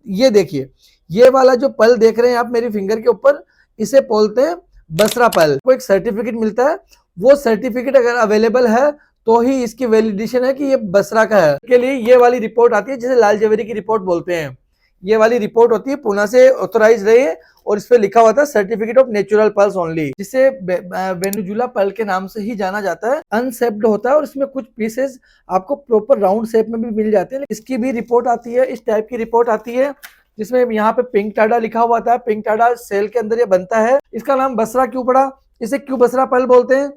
ये देखिए, ये वाला जो पल देख रहे हैं आप मेरी फिंगर के ऊपर, इसे बोलते हैं बसरा पल। को एक सर्टिफिकेट मिलता है, वो सर्टिफिकेट अगर अवेलेबल है तो ही इसकी वैलिडेशन है कि ये बसरा का है। के लिए ये वाली रिपोर्ट आती है जिसे लाल जवेरी की रिपोर्ट बोलते हैं। ये वाली रिपोर्ट होती है, पुणे से ऑथोराइज रही है और इस पे लिखा हुआ था certificate of natural pulse only, जिसे वेनेजुला पल के नाम से ही जाना जाता है। अनसेप्ड होता है और इसमें कुछ पीसेस आपको प्रॉपर राउंड शेप में भी मिल जाते हैं। इसकी भी रिपोर्ट आती है, इस टाइप की रिपोर्ट आती है जिसमें यहाँ पे पिंक टाडा लिखा हुआ था। पिंक टाडा सेल के अंदर ये बनता है। इसका नाम बसरा क्यों पड़ा, इसे क्यों बसरा पल बोलते हैं?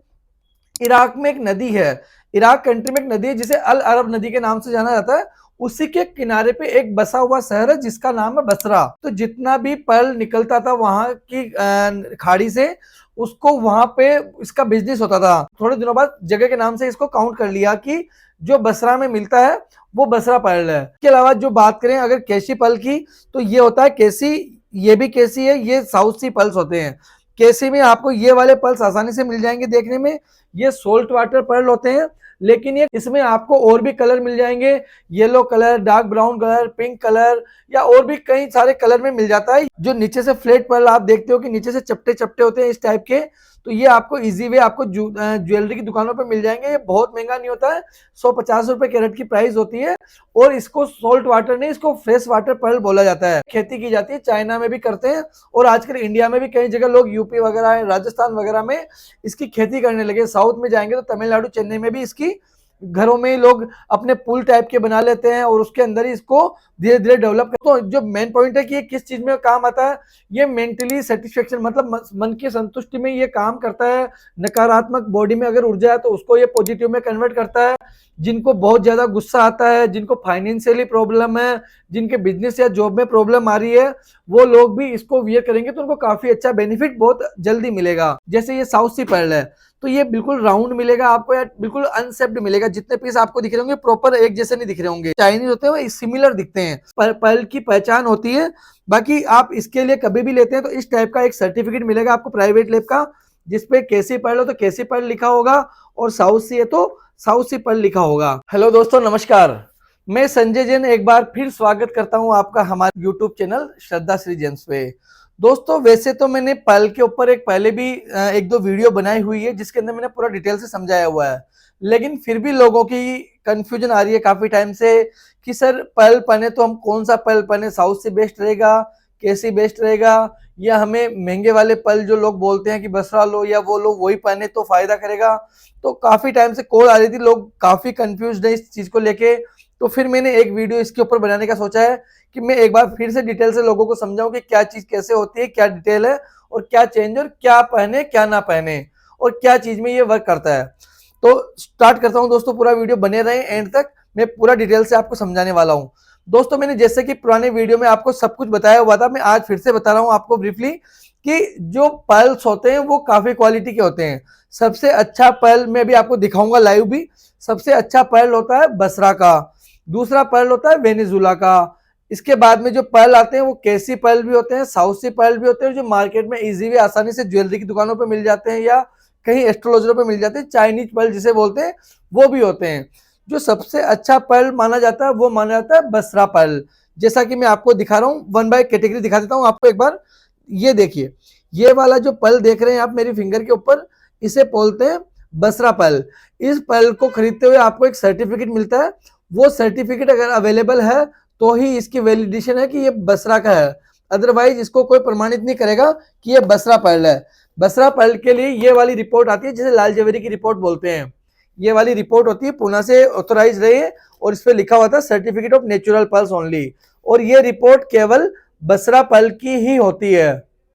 इराक में एक नदी है, इराक कंट्री में एक नदी है जिसे अल अरब नदी के नाम से जाना जाता है। उसी के किनारे पे एक बसा हुआ शहर है जिसका नाम है बसरा। तो जितना भी पर्ल निकलता था वहां की खाड़ी से, उसको वहां पे इसका बिजनेस होता था। थोड़े दिनों बाद जगह के नाम से इसको काउंट कर लिया कि जो बसरा में मिलता है वो बसरा पर्ल है। इसके अलावा जो बात करें अगर केसी पर्ल की, तो ये होता है केसी, ये भी केसी है, ये साउथ सी पर्ल्स होते हैं। केसी में आपको ये वाले पर्ल्स आसानी से मिल जाएंगे देखने में। ये सोल्ट वाटर पर्ल होते हैं, लेकिन ये इसमें आपको और भी कलर मिल जाएंगे, yellow colour, dark brown colour, pink colour, या और भी कई सारे कलर में मिल जाता है। जो नीचे से फ्लैट पर्ल आप देखते हो कि नीचे से चपटे चपटे होते हैं इस टाइप के, तो ये आपको इजी वे आपको ज्वेलरी की दुकानों पे मिल जाएंगे। ये बहुत महंगा नहीं होता है, 150 रुपए कैरेट की प्राइस होती है। और इसको सोल्ट वाटर नहीं, इसको फ्रेश वाटर पर्ल बोला जाता है। खेती की जाती है, चाइना में भी करते हैं और आजकल इंडिया में भी कई जगह लोग यूपी वगैरह, राजस्थान वगैरह में इसकी खेती करने लगे। साउथ में जाएंगे तो तमिलनाडु, चेन्नई में भी इसकी घरों में ही लोग अपने पुल टाइप के बना लेते हैं और उसके अंदर ही इसको धीरे धीरे डेवलप करते हैं। तो जो मेन पॉइंट है कि ये किस चीज में काम आता है, ये मेंटली सेटिस्फेक्शन, मतलब मन की संतुष्टि में ये काम करता है। नकारात्मक बॉडी में अगर ऊर्जा है तो उसको ये पॉजिटिव में कन्वर्ट करता है। जिनको बहुत ज्यादा गुस्सा आता है, जिनको फाइनेंशियली प्रॉब्लम है, जिनके बिजनेस या जॉब में प्रॉब्लम आ रही है, वो लोग भी इसको वियर करेंगे तो उनको काफी अच्छा बेनिफिट बहुत जल्दी मिलेगा। जैसे ये साउथ सी पर्ल है तो ये बिल्कुल राउंड मिलेगा आपको या बिल्कुल अनसेप्ड मिलेगा। जितने पीस आपको दिख रहे होंगे प्रॉपर एक जैसे नहीं दिख रहे होंगे, चाइनीज होते हैं वो सिमिलर दिखते हैं। पर्ल की पहचान होती है। बाकी आप इसके लिए कभी भी लेते हैं तो इस टाइप का एक सर्टिफिकेट मिलेगा आपको प्राइवेट लैब का, जिसपे केसी पर्ल हो तो केसी पर्ल लिखा होगा और साउथ सी है तो साउथ सी पर्ल लिखा होगा। हेलो दोस्तों, नमस्कार। मैं संजय जैन एक बार फिर स्वागत करता हूं आपका हमारे यूट्यूब चैनल श्रद्धा श्री जेम्स पे। दोस्तों वैसे तो मैंने पर्ल के ऊपर एक पहले भी एक दो वीडियो बनाई हुई है जिसके अंदर मैंने पूरा डिटेल से समझाया हुआ है, लेकिन फिर भी लोगों की कंफ्यूजन आ रही है काफी टाइम से कि सर पर्ल पहने तो हम कौन सा पर्ल पहने, साउथ से बेस्ट रहेगा, कैसी बेस्ट रहेगा, या हमें महंगे वाले पर्ल जो लोग बोलते हैं कि बसरा लो या वो लो वही पहने तो फायदा करेगा। तो काफी टाइम से कॉल आ रही थी, लोग काफी कंफ्यूज है इस चीज को लेके। तो फिर मैंने एक वीडियो इसके ऊपर बनाने का सोचा है कि मैं एक बार फिर से डिटेल से लोगों को समझाऊं कि क्या चीज कैसे होती है, क्या डिटेल है और क्या चेंज, और क्या पहने क्या ना पहने और क्या चीज में ये वर्क करता है। तो स्टार्ट करता हूं दोस्तों, पूरा वीडियो बने रहे एंड तक, मैं पूरा डिटेल से आपको समझाने वाला हूं। दोस्तों मैंने जैसे कि पुराने वीडियो में आपको सब कुछ बताया हुआ था, मैं आज फिर से बता रहा हूं आपको ब्रीफली कि जो पर्ल्स होते हैं वो काफी क्वालिटी के होते हैं। सबसे अच्छा पर्ल मैं भी आपको दिखाऊंगा लाइव भी। सबसे अच्छा पर्ल होता है बसरा का, दूसरा पर्ल होता है वेनेजुला का। इसके बाद में जो पर्ल आते हैं वो केसी पर्ल भी होते हैं, साउथ सी पर्ल भी होते हैं, जो मार्केट में इजी भी आसानी से ज्वेलरी की दुकानों पे मिल जाते हैं या कहीं एस्ट्रोलॉजरों पे मिल जाते हैं। चाइनीज पर्ल जिसे बोलते हैं वो भी होते हैं। जो सबसे अच्छा पर्ल माना जाता है वो माना जाता है बसरा पर्ल। जैसा कि मैं आपको दिखा रहा हूँ, वन बाय कैटेगरी दिखा देता हूँ आपको एक बार। ये देखिए, ये वाला जो पर्ल देख रहे हैं आप मेरी फिंगर के ऊपर, इसे बोलते हैं बसरा पर्ल। इस पर्ल को खरीदते हुए आपको एक सर्टिफिकेट मिलता है। वो सर्टिफिकेट अगर अवेलेबल है तो ही इसकी वैलिडेशन है कि ये बसरा का है, अदरवाइज इसको कोई प्रमाणित नहीं करेगा कि ये बसरा पर्ल है। बसरा पर्ल के लिए ये वाली रिपोर्ट आती है जिसे लाल जवेरी की रिपोर्ट बोलते हैं। ये वाली रिपोर्ट होती है, पुणे से ऑथोराइज रही है और इस पे लिखा हुआ था certificate of natural pearls only, और ये रिपोर्ट केवल बसरा पर्ल की ही होती है।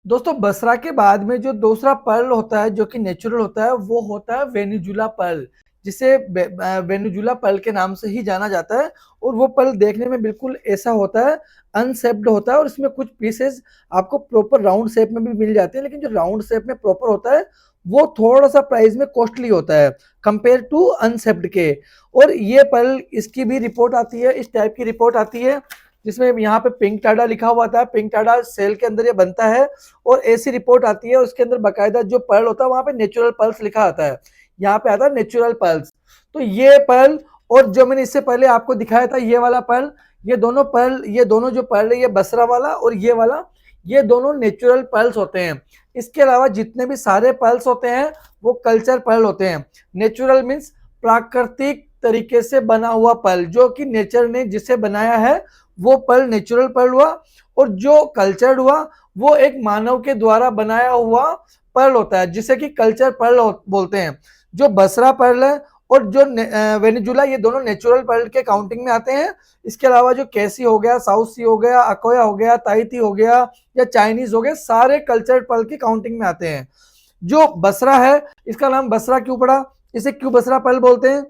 दोस्तों बसरा के बाद में जो दूसरा पर्ल होता है जो कि नेचुरल होता है वो होता है वेनेजुला पर्ल, जिसे वेनेजुला पर्ल के नाम से ही जाना जाता है। और वो पर्ल देखने में बिल्कुल ऐसा होता है, अनसेप्ड होता है और इसमें कुछ पीसेस आपको प्रॉपर राउंड शेप में भी मिल जाते हैं, लेकिन जो राउंड शेप में प्रॉपर होता है वो थोड़ा सा प्राइस में कॉस्टली होता है कंपेयर टू अनसेप्ड के। और ये पर्ल, इसकी भी रिपोर्ट आती है, इस टाइप की रिपोर्ट आती है जिसमें यहाँ पे पिंक टाडा लिखा हुआ था। पिंक टाडा सेल के अंदर ये बनता है और ऐसी रिपोर्ट आती है, उसके अंदर बाकायदा जो पर्ल होता है वहां पे नेचुरल पर्ल्स लिखा आता है, यहाँ पे आता है नेचुरल पर्ल्स। तो ये पर्ल और जो मैंने इससे पहले आपको दिखाया था ये वाला पर्ल, ये दोनों जो पर्ल है, ये बसरा वाला और ये वाला, ये दोनों नेचुरल पर्ल्स होते हैं। इसके अलावा जितने भी सारे पर्ल्स होते हैं वो कल्चर पर्ल होते हैं। नेचुरल मीन्स प्राकृतिक तरीके से बना हुआ पर्ल, जो कि नेचर ने जिसे बनाया है वो पर्ल नेचुरल पर्ल हुआ, और जो कल्चर्ड हुआ वो एक मानव के द्वारा बनाया हुआ पर्ल होता है, जिसे कि कल्चर पर्ल बोलते हैं। जो बसरा पर्ल है और जो वेनेजुला, ये दोनों नेचुरल पर्ल के काउंटिंग में आते हैं। इसके अलावा जो कैसी हो गया, साउथ सी हो गया, अकोया हो गया, ताइती हो गया या चाइनीज हो गया, सारे कल्चर पर्ल की काउंटिंग में आते हैं। जो बसरा है, इसका नाम बसरा क्यों पड़ा, इसे क्यों बसरा पर्ल बोलते हैं?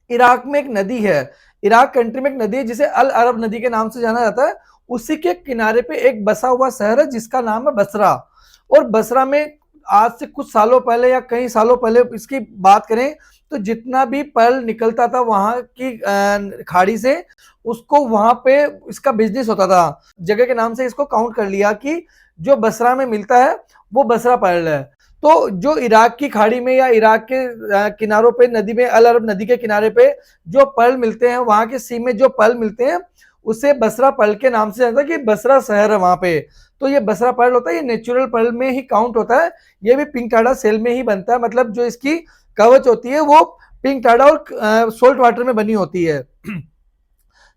इराक में एक नदी है, इराक कंट्री में एक नदी है जिसे अल अरब नदी के नाम से जाना जाता है। उसी के किनारे पे एक बसा हुआ शहर है जिसका नाम है बसरा। और बसरा में आज से कुछ सालों पहले या कई सालों पहले इसकी बात करें तो जितना भी पर्ल निकलता था वहां की खाड़ी से, उसको वहां पे इसका बिजनेस होता था। जगह के नाम से इसको काउंट कर लिया कि जो बसरा में मिलता है वो बसरा पर्ल है। तो जो इराक की खाड़ी में या इराक के किनारों पे नदी में, अल अरब नदी के किनारे पे जो पर्ल मिलते हैं, वहां के सी में जो पर्ल मिलते हैं उसे बसरा पर्ल के नाम से जानता है कि बसरा शहर है वहां पे। तो ये बसरा पर्ल होता है, ये नेचुरल पर्ल में ही काउंट होता है। ये भी पिंक टाडा सेल में ही बनता है, मतलब जो इसकी कवच होती है वो पिंक टाडा और सोल्ट वाटर में बनी होती है।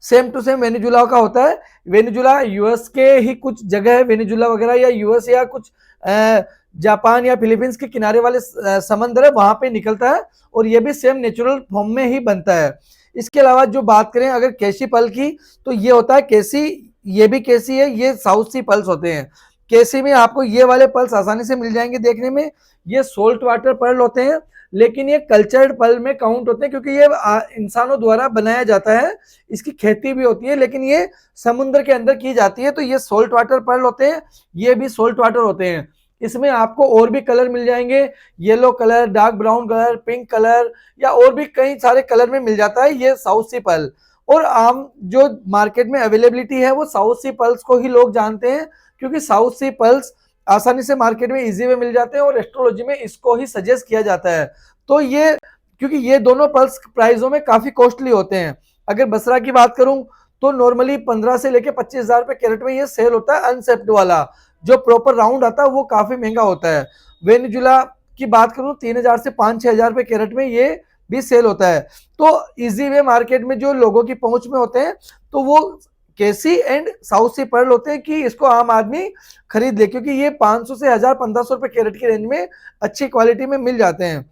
सेम टू सेम वेनेजुला का होता है। वेनेजुला यूएस के ही कुछ जगह है, वेनेजुला वगैरह या यूएस या कुछ जापान या फिलीपींस के किनारे वाले समंदर है, वहां पे निकलता है और ये भी सेम नेचुरल फॉर्म में ही बनता है। इसके अलावा जो बात करें अगर केसी पल की, तो ये होता है केसी, ये भी केसी है, ये साउथ सी पल्स होते हैं। केसी में आपको ये वाले पल्स आसानी से मिल जाएंगे देखने में, ये सोल्ट वाटर पर्ल होते हैं, लेकिन ये कल्चर्ड पर्ल में काउंट होते हैं क्योंकि ये इंसानों द्वारा बनाया जाता है। इसकी खेती भी होती है लेकिन ये समुद्र के अंदर की जाती है, तो ये सोल्ट वाटर पर्ल होते हैं, ये भी सोल्ट वाटर होते हैं। इसमें आपको और भी कलर मिल जाएंगे, yellow colour, dark brown colour, pink colour या और भी कई सारे कलर में मिल जाता है ये साउथ सी पर्ल। और आम जो मार्केट में अवेलेबिलिटी है वो साउथ सी पर्ल्स को ही लोग जानते हैं, क्योंकि साउथ सी पर्ल्स आसानी से मार्केट में इजी में मिल जाते हैं और एस्ट्रोलॉजी में इसको ही सजेस्ट किया जाता है। तो ये क्योंकि ये दोनों पर्ल्स प्राइसों में काफी कॉस्टली होते हैं। अगर बसरा की बात करूं तो नॉर्मली 15 से लेके 25,000 रुपए कैरेट में ये सेल होता है। अनसेप्ड वाला जो प्रॉपर राउंड आता है वो काफी महंगा होता है। वेनेजुला की बात करूं 3,000 से 5-6 हजार रुपए कैरेट में ये भी सेल होता है। तो इजी वे मार्केट में जो लोगों की पहुंच में होते हैं तो वो केसी एंड साउथ सी पर्ल होते हैं कि इसको आम आदमी खरीद ले, क्योंकि ये 500 से 1,000-1,500 रुपए कैरेट की रेंज में अच्छी क्वालिटी में मिल जाते हैं।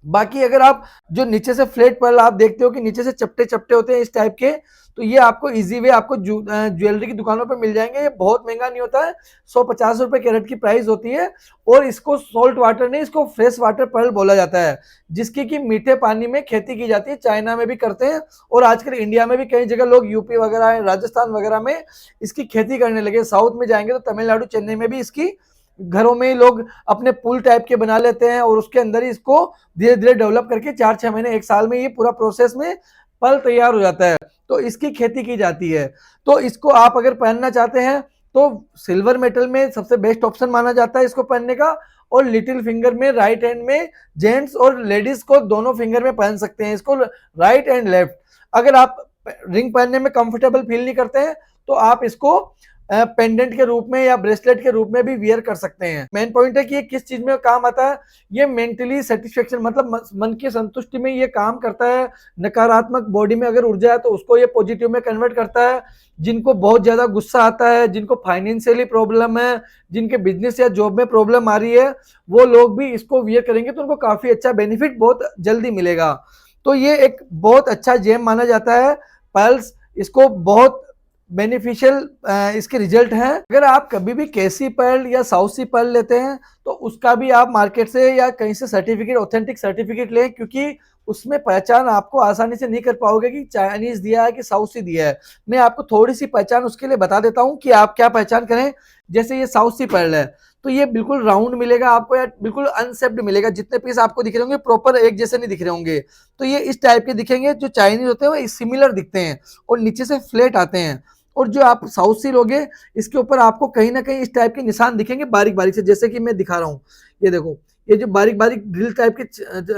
बाकी अगर आप जो नीचे से फ्लैट पर्ल आप देखते हो कि नीचे से चपटे चपटे होते हैं इस टाइप के, तो ये आपको इजी वे आपको ज्वेलरी की दुकानों पे मिल जाएंगे। ये बहुत महंगा नहीं होता है, 150 रुपए कैरेट की प्राइस होती है। और इसको सोल्ट वाटर नहीं, इसको फ्रेश वाटर पर्ल बोला जाता है, जिसकी कि मीठे पानी में खेती की जाती है। चाइना में भी करते हैं और आजकल इंडिया में भी कई जगह लोग यूपी वगैरह, राजस्थान वगैरह में इसकी खेती करने लगे। साउथ में जाएंगे तो तमिलनाडु, चेन्नई में भी इसकी घरों में ही लोग अपने पुल टाइप के बना लेते हैं और उसके अंदर ही इसको धीरे धीरे डेवलप करके 4-6 महीने 1 साल में ये पूरा प्रोसेस में पल तैयार हो जाता है, तो इसकी खेती की जाती है। तो इसको आप अगर पहनना चाहते हैं तो सिल्वर मेटल में सबसे बेस्ट ऑप्शन माना जाता है इसको पहनने का। और लिटिल फिंगर में राइट हैंड में जेंट्स और लेडीज को दोनों फिंगर में पहन सकते हैं इसको, राइट एंड लेफ्ट। अगर आप रिंग पहनने में कंफर्टेबल फील नहीं करते हैं तो आप इसको पेंडेंट के रूप में या ब्रेसलेट के रूप में भी वियर कर सकते हैं। मेन पॉइंट है कि ये किस चीज में काम आता है, ये मेंटली सेटिस्फेक्शन मतलब मन की संतुष्टि में ये काम करता है। नकारात्मक बॉडी में अगर ऊर्जा है तो उसको ये पॉजिटिव में कन्वर्ट करता है। जिनको बहुत ज्यादा गुस्सा आता है, जिनको फाइनेंशियली प्रॉब्लम है, जिनके बिजनेस या जॉब में प्रॉब्लम आ रही है, वो लोग भी इसको वियर करेंगे तो उनको काफी अच्छा बेनिफिट बहुत जल्दी मिलेगा। तो ये एक बहुत अच्छा जेम माना जाता है पर्ल्स, इसको बहुत बेनिफिशियल इसके रिजल्ट हैं। अगर आप कभी भी केसी पर्ल या साउथ सी पर्ल लेते हैं तो उसका भी आप मार्केट से या कहीं से सर्टिफिकेट, ऑथेंटिक सर्टिफिकेट लें, क्योंकि उसमें पहचान आपको आसानी से नहीं कर पाओगे कि चाइनीज दिया है कि साउथ सी दिया है। मैं आपको थोड़ी सी पहचान उसके लिए बता देता हूं कि आप क्या पहचान करें। जैसे ये साउथ सी पर्ल है तो ये बिल्कुल राउंड मिलेगा आपको या बिल्कुल अनसेप्ड मिलेगा। जितने पीस आपको दिख रहे होंगे प्रॉपर एक जैसे नहीं दिख रहे होंगे, तो ये इस टाइप के दिखेंगे। जो चाइनीज होते हैं वो सिमिलर दिखते हैं और नीचे से फ्लैट आते हैं। और जो आप साउथ सी लोगे इसके ऊपर आपको कहीं ना कहीं इस टाइप के निशान दिखेंगे बारीक बारीक से, जैसे कि मैं दिखा रहा हूँ। ये देखो, ये जो बारीक बारीक ड्रिल टाइप के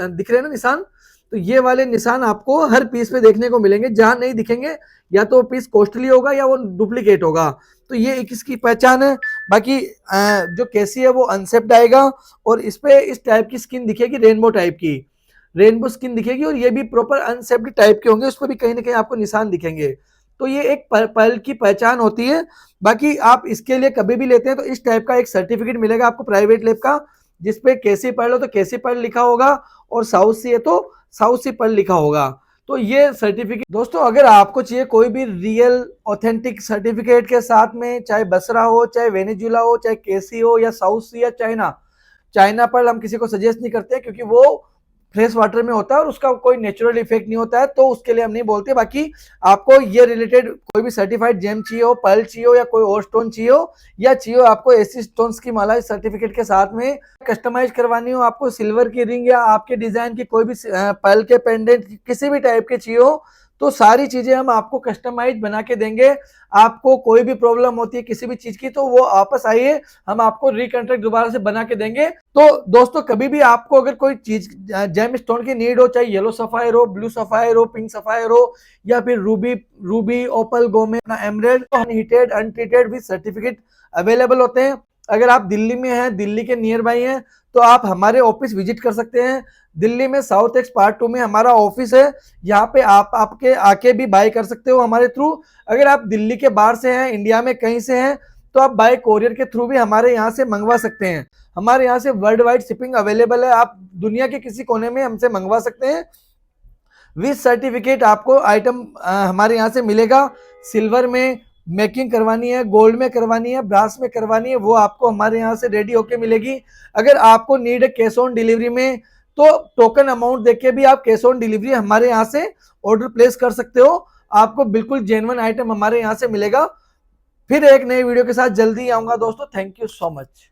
दिख रहे हैं ना निशान, तो ये वाले निशान आपको हर पीस पे देखने को मिलेंगे, जहां नहीं दिखेंगे या तो पीस कॉस्टली होगा या वो डुप्लीकेट होगा। तो ये एक इसकी पहचान है। बाकी जो केसी है वो अनसेप्ड आएगा और इस पे इस टाइप की स्किन दिखेगी, रेनबो टाइप की, रेनबो स्किन दिखेगी, और ये भी प्रॉपर अनसेप्ड टाइप के होंगे, उस पर भी कहीं ना कहीं आपको निशान दिखेंगे। तो ये एक पर्ल की पहचान होती है। बाकी आप इसके लिए कभी भी लेते हैं तो इस टाइप का एक सर्टिफिकेट मिलेगा आपको प्राइवेट लैब का, जिसपे केसी पर्ल हो तो केसी पर्ल लिखा होगा, और साउथ सी है तो साउथ सी पर्ल लिखा होगा। तो ये सर्टिफिकेट दोस्तों, अगर आपको चाहिए कोई भी रियल ऑथेंटिक सर्टिफिकेट के साथ में, चाहे बसरा हो, चाहे वेनेजुला हो, चाहे केसी हो, या साउथ सी या चाइना, चाइना पर्ल हम किसी को सजेस्ट नहीं करते क्योंकि वो फ्रेश वाटर में होता है और उसका कोई नेचुरल इफेक्ट नहीं होता है, तो उसके लिए हम नहीं बोलते। बाकी आपको ये रिलेटेड कोई भी सर्टिफाइड जेम चाहिए हो, पर्ल चाहिए हो, या कोई और स्टोन चाहिए हो, या चाहिए हो आपको ऐसी स्टोन्स की माला सर्टिफिकेट के साथ में कस्टमाइज करवानी हो, आपको सिल्वर की रिंग या आपके डिजाइन की कोई भी पर्ल के पेंडेंट किसी भी टाइप के चाहिए हो, तो सारी चीजें हम आपको कस्टमाइज बना के देंगे। आपको कोई भी प्रॉब्लम होती है किसी भी चीज की तो वो वापस आइए, हम आपको रिकॉन्ट्रैक्ट दोबारा से बना के देंगे। तो दोस्तों, कभी भी आपको अगर कोई चीज जेम स्टोन की नीड हो, चाहे येलो सफायर हो, ब्लू सफायर हो, पिंक सफायर हो, या फिर रूबी ओपल गोमेड एमरेल्ड, तो unheated untreated with certificate available होते हैं। अगर आप दिल्ली में हैं, दिल्ली के नियर बाई हैं, तो आप हमारे ऑफिस विजिट कर सकते हैं। दिल्ली में साउथ एक्स पार्ट 2 में हमारा ऑफिस है, यहाँ पे आप आपके आके भी बाय कर सकते हो हमारे थ्रू। अगर आप दिल्ली के बाहर से हैं, इंडिया में कहीं से हैं, तो आप बाय कोरियर के थ्रू भी हमारे यहाँ से मंगवा सकते हैं। हमारे यहाँ से वर्ल्ड वाइड शिपिंग अवेलेबल है, आप दुनिया के किसी कोने में हमसे मंगवा सकते हैं। विद सर्टिफिकेट आपको आइटम हमारे यहाँ से मिलेगा। सिल्वर में मेकिंग करवानी है, गोल्ड में करवानी है, ब्रास में करवानी है, वो आपको हमारे यहाँ से रेडी होके मिलेगी। अगर आपको नीड है कैश ऑन डिलीवरी में, तो टोकन अमाउंट देके भी आप कैश ऑन डिलीवरी हमारे यहाँ से ऑर्डर प्लेस कर सकते हो। आपको बिल्कुल जेन्युइन आइटम हमारे यहाँ से मिलेगा। फिर एक नई वीडियो के साथ जल्दी आऊंगा दोस्तों। Thank you so much.